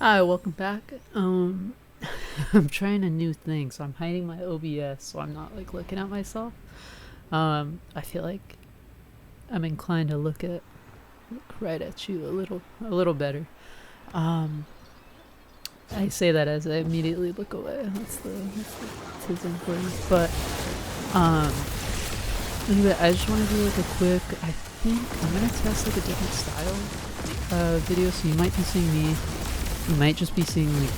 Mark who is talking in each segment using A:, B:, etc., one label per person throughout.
A: Hi, welcome back. I'm trying a new thing, so I'm hiding my OBS so I'm not like looking at myself. I feel like I'm inclined to look right at you a little better. Um, I say that as I immediately look away. That's the tism for you. But anyway, I just want to do like a quick. I think I'm gonna test like a different style video. So you might be seeing me. You might just be seeing like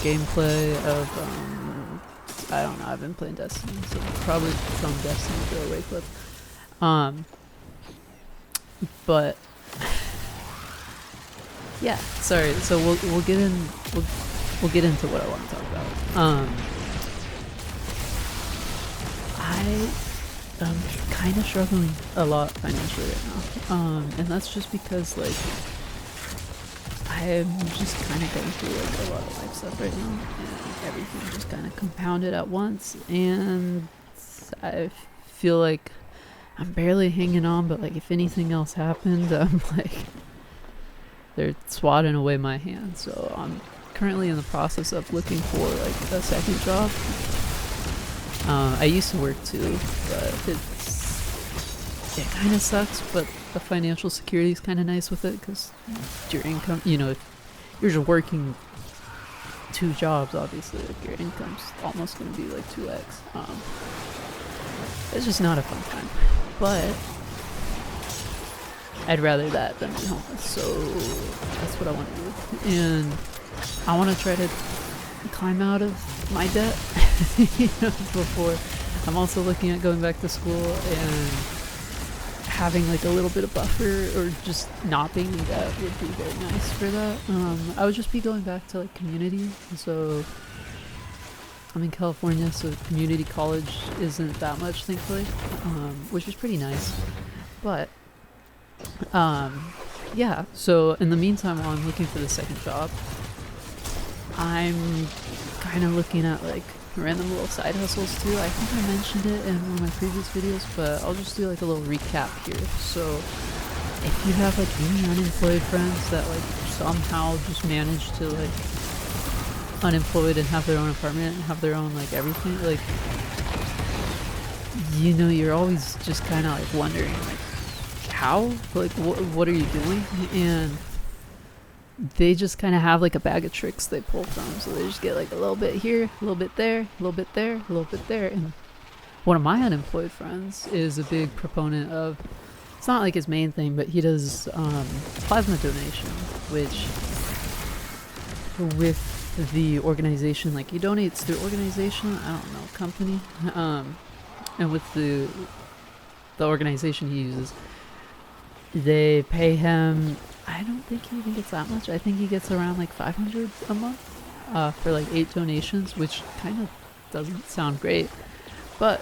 A: gameplay of I don't know, I've been playing Destiny, so probably some Destiny throwaway clip. But yeah, sorry, so we'll get into what I want to talk about. I am kind of struggling a lot financially right now. And that's just because like I'm just kind of going through like a lot of life stuff right now, and everything just kind of compounded at once, and I feel like I'm barely hanging on, but like if anything else happened, I'm like they're swatting away my hands. So I'm currently in the process of looking for like a second job. I used to work too, but it kind of sucks, but the financial security is kind of nice with it because your income, you know, if you're just working 2 jobs, obviously, like your income's almost going to be like 2x. It's just not a fun time, but I'd rather that than be homeless, so that's what I want to do. And I want to try to climb out of my debt before. I'm also looking at going back to school and having like a little bit of buffer, or just not being in debt would be very nice for that. I would just be going back to like community. So I'm in California, so community college isn't that much, thankfully, which is pretty nice. But yeah, so in the meantime, while I'm looking for the second job, I'm kind of looking at like random little side hustles too. I think I mentioned it in one of my previous videos, but I'll just do like a little recap here. So if you have like any unemployed friends that like somehow just manage to like unemployed and have their own apartment and have their own like everything, like, you know, you're always just kind of like wondering like how, like what are you doing? And they just kind of have like a bag of tricks they pull from. So they just get like a little bit here, a little bit there, a little bit there, a little bit there. And one of my unemployed friends is a big proponent of, it's not like his main thing, but he does plasma donation, which with the organization, like he donates through organization, I don't know, company, and with the organization he uses, they pay him, I don't think he even gets that much. I think he gets around like 500 a month for like 8 donations, which kind of doesn't sound great, but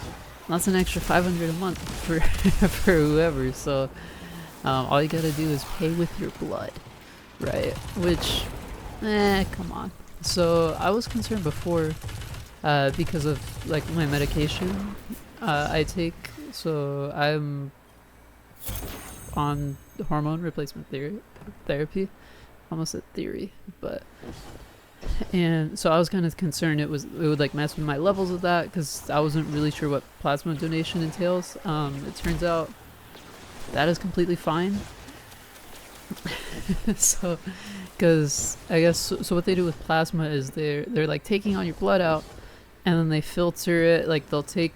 A: that's an extra 500 a month for for whoever. So all you gotta do is pay with your blood, right? Which, come on. So I was concerned before because of like my medication I take. So I'm on hormone replacement therapy. Almost a theory, but, and so I was kind of concerned it would like mess with my levels of that, because I wasn't really sure what plasma donation entails. It turns out that is completely fine. So, because I guess so what they do with plasma is they're like taking all your blood out, and then they filter it. Like they'll take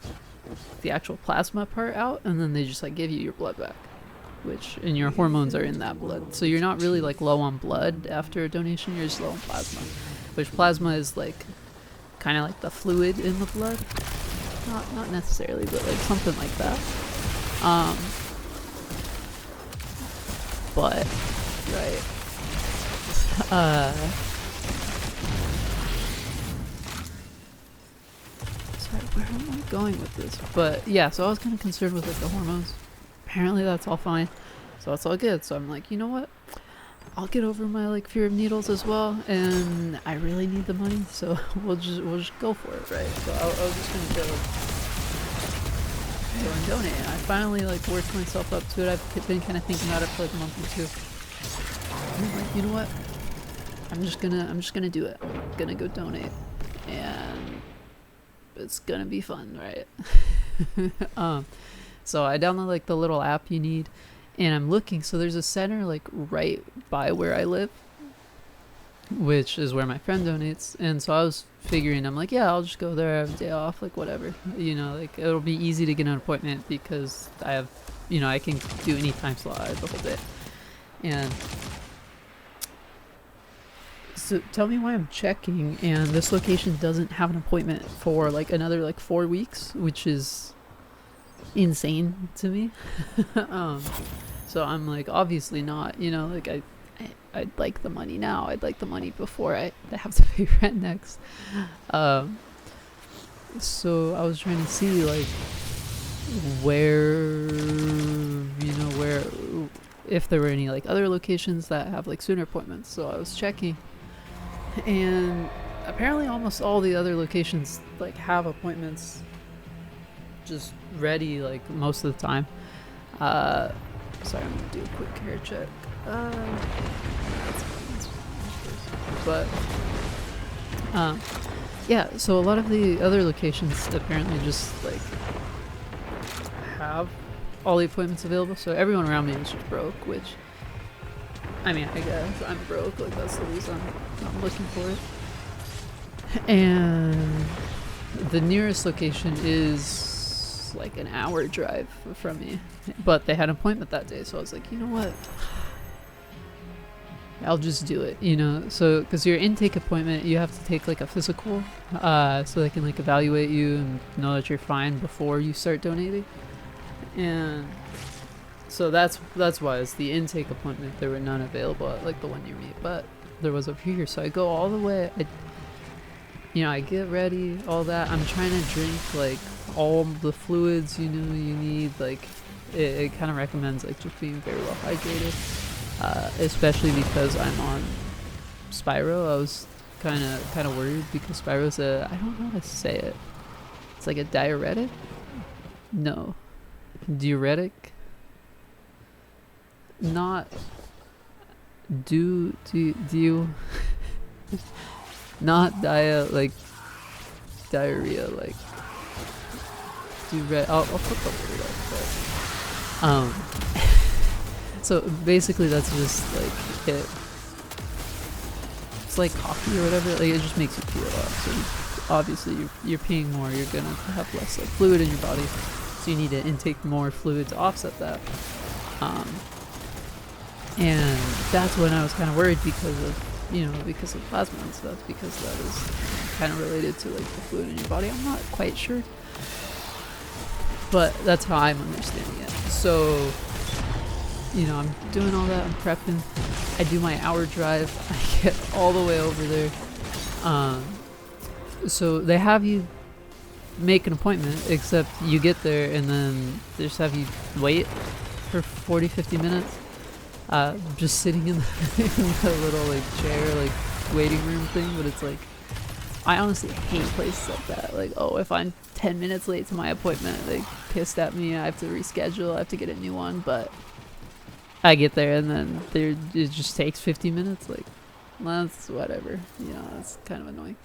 A: the actual plasma part out, and then they just like give you your blood back, and your hormones are in that blood. So you're not really like low on blood after a donation, you're just low on plasma, which plasma is like kind of like the fluid in the blood, not necessarily, but like something like that. But right, sorry, where am I going with this? But yeah, so I was kind of concerned with like the hormones. Apparently that's all fine, so that's all good. So I'm like, you know what, I'll get over my like fear of needles as well, and I really need the money, so we'll just go for it, right? So I was just gonna go and donate. I finally like worked myself up to it. I've been kind of thinking about it for like a month or two. I'm like, you know what, I'm just gonna do it. I'm gonna go donate, and it's gonna be fun, right? So I download like the little app you need, and I'm looking. So there's a center like right by where I live, which is where my friend donates. And so I was figuring, I'm like, yeah, I'll just go there, I have a day off, like whatever, you know, like it'll be easy to get an appointment because I have, you know, I can do any time slot, I have the whole day. And so tell me why I'm checking and this location doesn't have an appointment for like another like 4 weeks, which is insane to me. So I'm like, obviously not, you know, like I'd like the money now. I'd like the money before I have to pay rent next. So I was trying to see like where, you know, where, if there were any like other locations that have like sooner appointments. So I was checking, and apparently almost all the other locations like have appointments just ready like most of the time. Sorry, I'm gonna do a quick hair check. But yeah, so a lot of the other locations apparently just like have all the appointments available, so everyone around me is just broke, which I mean, I guess I'm broke, like that's the reason I'm looking for it. And the nearest location is like an hour drive from me, but they had an appointment that day, so I was like, you know what, I'll just do it, you know. So because your intake appointment, you have to take like a physical, so they can like evaluate you and know that you're fine before you start donating. And so that's why it's the intake appointment. There were none available at like the one near me, but there was over here. So I go all the way, I get ready, all that. I'm trying to drink like all the fluids, you know, you need. Like it kind of recommends like just being very well hydrated, especially because I'm on Spyro. I was kind of worried because Spyro's I don't know how to say it. It's like a diuretic? No. Diuretic? Not do not like diarrhea, like I'll put the word up, but so basically that's just like it's like coffee or whatever, like it just makes you feel up. So obviously you're peeing more, you're gonna have less like fluid in your body, so you need to intake more fluid to offset that. And that's when I was kind of worried because of plasma and stuff, because that is kind of related to like the fluid in your body. I'm not quite sure, but that's how I'm understanding it. So, I'm doing all that, I'm prepping, I do my hour drive, I get all the way over there. So they have you make an appointment, except you get there and then they just have you wait for 40-50 minutes. Just sitting in the little like chair, like waiting room thing. But it's like, I honestly hate places like that. Like, oh, if I'm 10 minutes late to my appointment, they pissed at me, I have to reschedule, I have to get a new one. But I get there and then it just takes 50 minutes. Like, that's whatever, it's kind of annoying.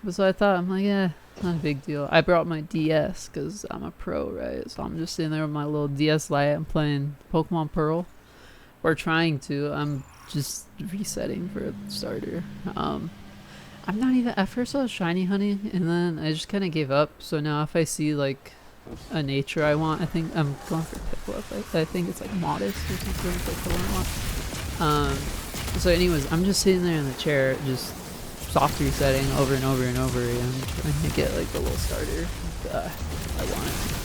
A: But so I thought, I'm like, yeah, not a big deal. I brought my DS because I'm a pro, right? So I'm just sitting there with my little DS Lite. I'm playing Pokemon Pearl. Or trying to. I'm just resetting for a starter. I'm not even, at first I was shiny honey and then I just kind of gave up. So now if I see like a nature I want, I think I'm going for Piplup. I think it's like Modest or something, like the one I want. So anyways, I'm just sitting there in the chair, just soft resetting over and over and over again, trying to get like the little starter I want.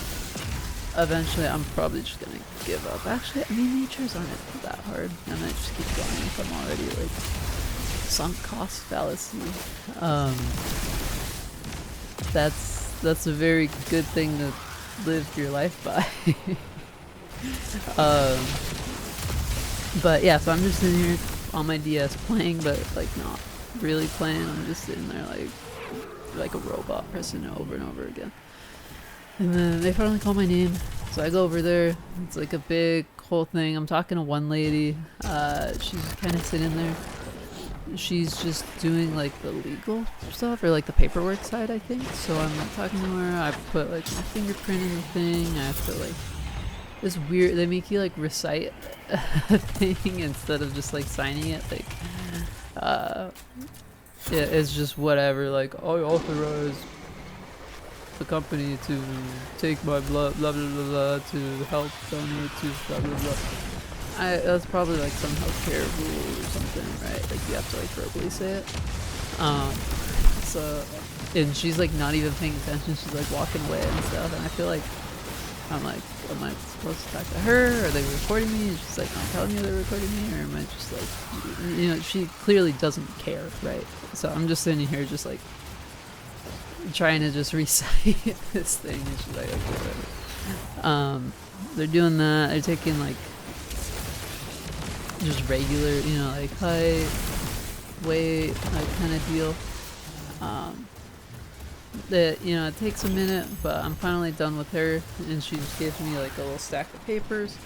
A: Eventually, I'm probably just gonna give up. Actually, I mean, natures aren't that hard. I might just keep going if I'm already like sunk cost fallacy. That's a very good thing to live your life by. But yeah, so I'm just sitting here on my DS playing, but like not really playing. I'm just sitting there like a robot, pressing it over and over again. And then they finally call my name, so I go over there. It's like a big whole thing. I'm talking to one lady. She's kind of sitting there, she's just doing like the legal stuff or like the paperwork side, I think. So I'm like talking to her. I put like my fingerprint in the thing. I have to like this weird. They make you like recite a thing instead of just like signing it. Like, yeah, it's just whatever. Like, I authorize the company to take my blood, blah blah blah, blah to help donate to blah blah blah. That's probably like some healthcare rule or something, right? Like you have to like verbally say it. So, and she's like not even paying attention. She's like walking away and stuff. And I feel like I'm like, am I supposed to talk to her? Are they recording me? And she's like, I'm telling you they're recording me, or am I just like, you know, she clearly doesn't care, right? So I'm just sitting here, just like trying to just recite this thing, and she's like, okay, whatever. They're doing that. They're taking like just regular, you know, like height, weight, that kind of deal. That, you know, it takes a minute, but I'm finally done with her, and she just gives me like a little stack of papers.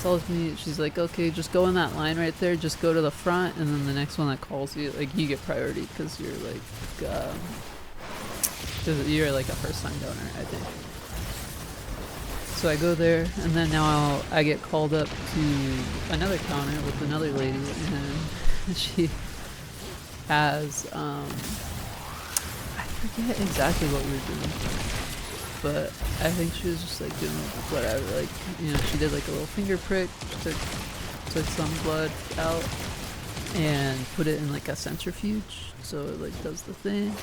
A: Tells me, she's like, okay, just go in that line right there, just go to the front, and then the next one that calls you, like, you get priority because you're like, you're like a first-time donor, I think. So I go there, and then now I get called up to another counter with another lady, and she has, I forget exactly what we were doing, but I think she was just like doing whatever, like, you know, she did like a little finger prick, took some blood out, and put it in like a centrifuge, so it like does the thing,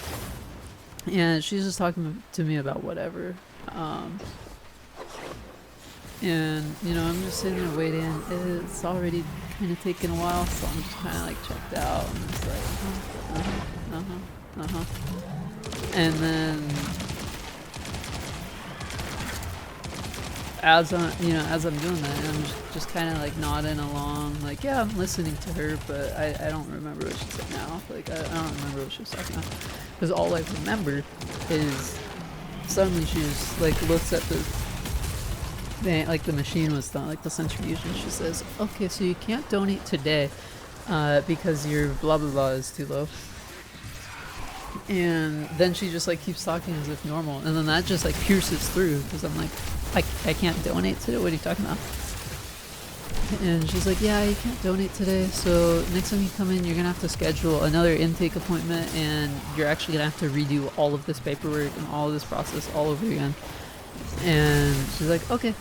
A: and she's just talking to me about whatever, and, you know, I'm just sitting there waiting. It's already kind of taken a while, so I'm just kind of like checked out, and it's like, and then as I'm doing that, I'm just kind of like nodding along, like, yeah, I'm listening to her, but I don't remember what she said now. Like, I don't remember what she was talking about, because all I remember is suddenly she just like looks at the like the machine was done, like the centrifuge, and she says, okay, so you can't donate today because your blah blah blah is too low. And then she just like keeps talking as if normal, and then that just like pierces through, because I'm like, I can't donate today, what are you talking about? And she's like, yeah, you can't donate today, so next time you come in you're gonna have to schedule another intake appointment, and you're actually gonna have to redo all of this paperwork and all of this process all over again. And she's like, okay.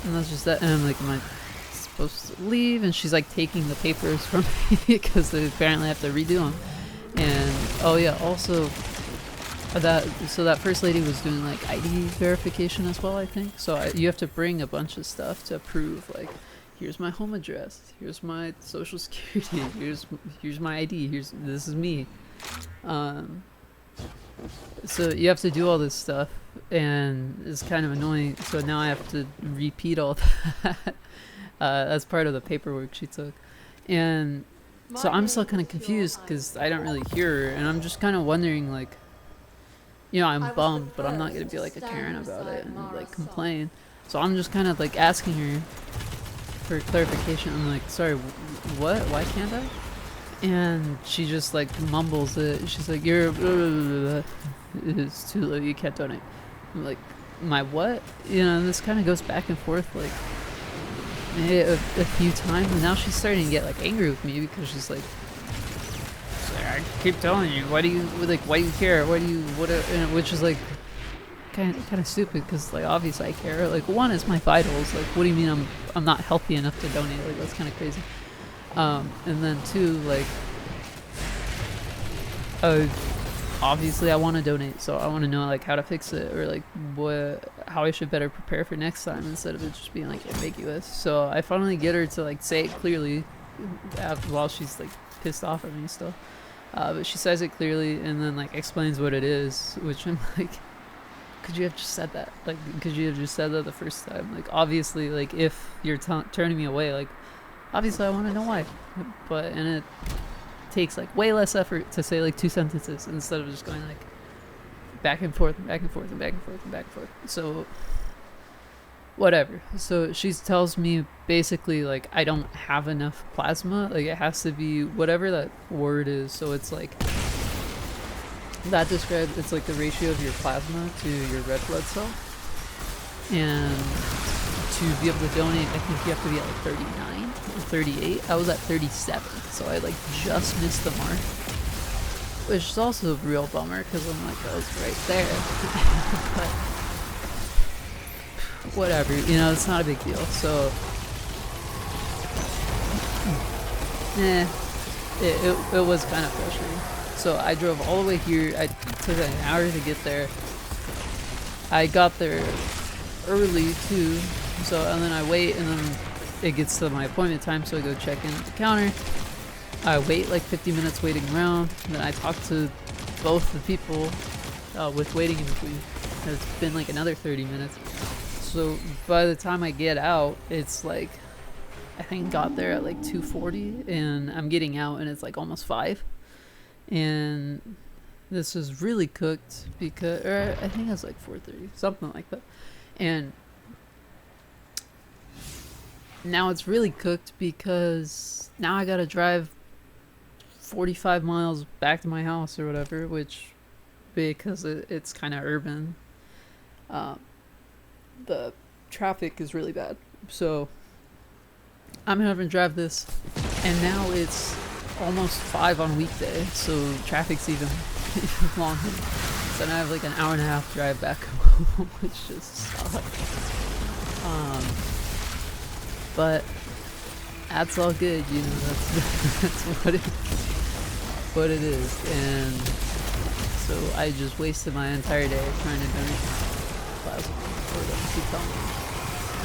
A: And that's just that. And I'm like, am I supposed to leave? And she's like taking the papers from me because they apparently have to redo them. And oh yeah, also that first lady was doing like ID verification as well, I think. So you have to bring a bunch of stuff to prove, like, here's my home address, here's my social security, here's my ID, this is me. So you have to do all this stuff, and it's kind of annoying. So now I have to repeat all that. That's part of the paperwork she took. And so I'm still kind of confused because I don't really hear her, and I'm just kind of wondering, like, you know, I'm bummed, but I'm not going to be like a Karen about it and like complain. So I'm just kind of like asking her for clarification. I'm like, sorry, what? Why can't I? And she just like mumbles it. She's like, you're blah, blah, blah, blah. It's too low, you can't donate. I'm like, my what? You know, this kind of goes back and forth like a few times, and now she's starting to get like angry with me because she's like, I keep telling you, why do you care? Which is like kind of stupid, because like obviously I care. Like, one is my vitals. Like, what do you mean I'm not healthy enough to donate? Like, that's kind of crazy. And then two, like, obviously I want to donate, so I want to know like how to fix it, or like how I should better prepare for next time, instead of it just being like ambiguous. So I finally get her to like say it clearly, while she's like pissed off at me still. But she says it clearly, and then like explains what it is, which I'm like, could you have just said that? Like, could you have just said that the first time? Like, obviously, like, if you're turning me away, like, obviously I want to know why. And it takes like way less effort to say like 2 sentences instead of just going like back and forth and back and forth and back and forth and back and forth. So whatever. So she tells me basically like I don't have enough plasma. Like it has to be whatever that word is. So it's like that describes, it's like the ratio of your plasma to your red blood cell. And to be able to donate, I think you have to be at like 39 or 38. I was at 37, so I like just missed the mark, which is also a real bummer because I'm like, I was right there. But whatever, you know, it's not a big deal. So it was kind of frustrating. So I drove all the way here. I took an hour to get there. I got there early too, so, and then I wait, and then it gets to my appointment time, so I go check in at the counter. I wait like 50 minutes waiting around, and then I talk to both the people with waiting in between. It's been like another 30 minutes. So by the time I get out, it's like, I think got there at like 2:40, and I'm getting out and it's like almost 5. And this is really cooked because, or I think it's like 4:30, something like that. And now it's really cooked because now I gotta drive 45 miles back to my house or whatever, which, because it's kind of urban, the traffic is really bad. So I'm having to drive this, and now it's almost 5 on weekday, so traffic's even longer. So now I have like an hour and a half drive back home, which just sucks. But that's all good, you know. That's what it is. And so I just wasted my entire day trying to donate plasma, or them keep telling me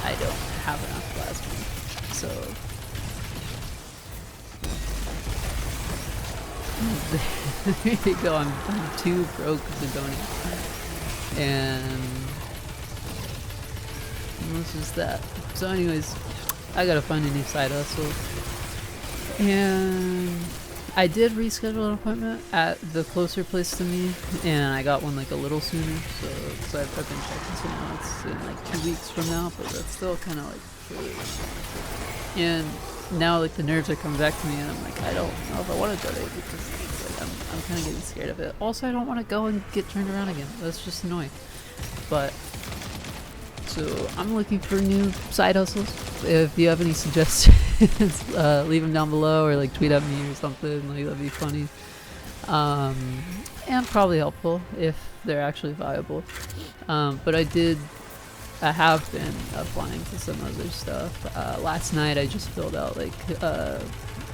A: I don't have enough plasma. So there you go. I'm too broke to donate, and that's just that. So anyways, I gotta find a new side hustle, and I did reschedule an appointment at the closer place to me, and I got one like a little sooner, so I've been checking, so now it's in like 2 weeks from now, but that's still kind of like early. And now like the nerves are coming back to me, and I'm like, I don't know if I want to donate, because it's like I'm kind of getting scared of it. Also, I don't want to go and get turned around again. That's just annoying. But so I'm looking for new side hustles. If you have any suggestions, leave them down below, or like tweet at me or something. Like, that'd be funny, and probably helpful if they're actually viable. But I have been applying to some other stuff. Last night I just filled out like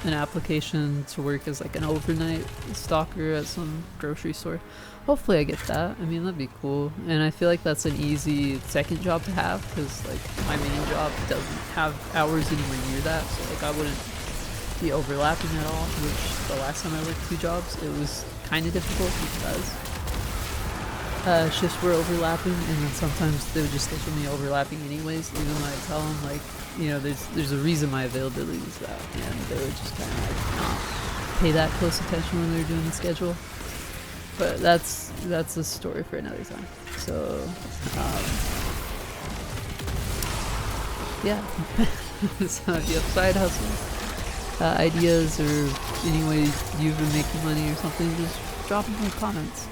A: an application to work as like an overnight stalker at some grocery store. Hopefully I get that. I mean, that'd be cool. And I feel like that's an easy second job to have, because like my main job doesn't have hours anywhere near that, so like I wouldn't be overlapping at all, which the last time I worked 2 jobs, it was kind of difficult because shifts were overlapping, and then sometimes they would just schedule me overlapping anyways, even though I tell them like, you know, there's a reason my availability is that, and they would just kind of like not pay that close attention when they're doing the schedule. But that's a story for another time. So yeah. So if you have side hustles, ideas, or any way you've been making money or something, just drop them in the comments.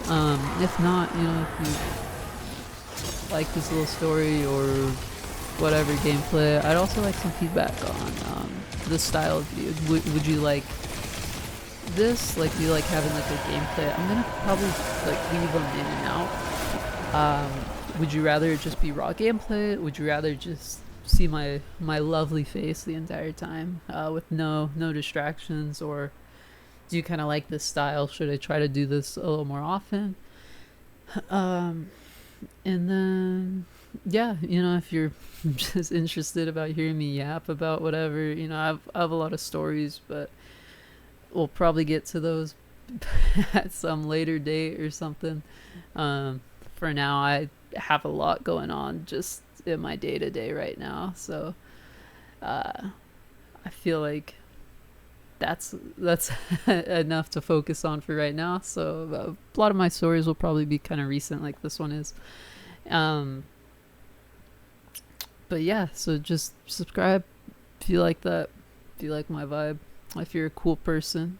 A: If not, you know, if you like this little story or whatever gameplay, I'd also like some feedback on this style of video. Would you like this? Like, do you like having like a gameplay? I'm gonna probably like leave them in and out. Would you rather it just be raw gameplay? Would you rather just see my lovely face the entire time with no distractions? Or do you kind of like this style? Should I try to do this a little more often? And then yeah, you know, if you're just interested about hearing me yap about whatever, you know, I have a lot of stories, but we'll probably get to those at some later date or something. For now, I have a lot going on just in my day-to-day right now, so I feel like that's enough to focus on for right now. So a lot of my stories will probably be kind of recent, like this one is. But yeah, so just subscribe if you like that, if you like my vibe, if you're a cool person.